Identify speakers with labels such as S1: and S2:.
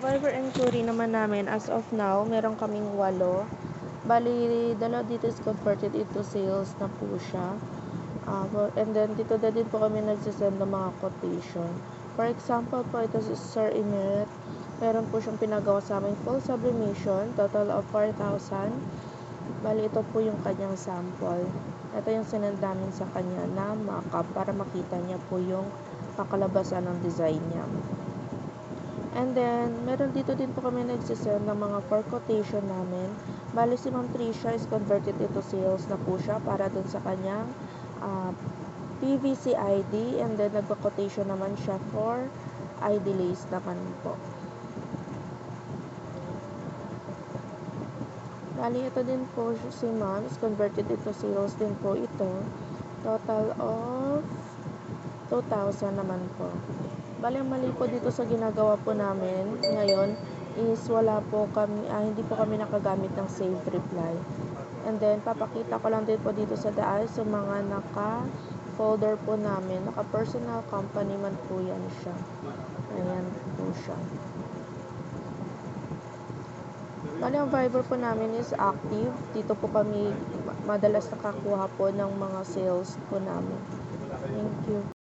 S1: Viber inquiry naman namin, as of now, meron kaming 8. Bali, dalawa dito is converted into sales na po siya. And then, dito na din po kami nagsisend ng mga quotation. For example po, ito si Sir Emmet. Meron po siyang pinagawa sa aming full sublimation, total of 4,000. Bali, ito po yung kanyang sample. Ito yung sinend namin sa kanya na mock-up para makita niya po yung pakalabasan ng design niya. And then, meron dito din po kami nagsisend ng mga for quotation namin. Bali, si Ma'am Tricia is converted into sales na po siya para dun sa kanyang PVC ID. And then, nagpa-quotation naman siya for ID lace naman po. Bali, ito din po si Ma'am is converted into sales din po ito. Total of 2,000 naman po. Bali, ang mali po dito sa ginagawa po namin ngayon is hindi po kami nakagamit ng save reply. And then, papakita ko lang din po dito sa taas sa mga naka-folder po namin. Naka-personal company man po yan siya. Ayan po siya. Bali, ang Viber po namin is active. Dito po kami madalas nakakuha po ng mga sales po namin. Thank you.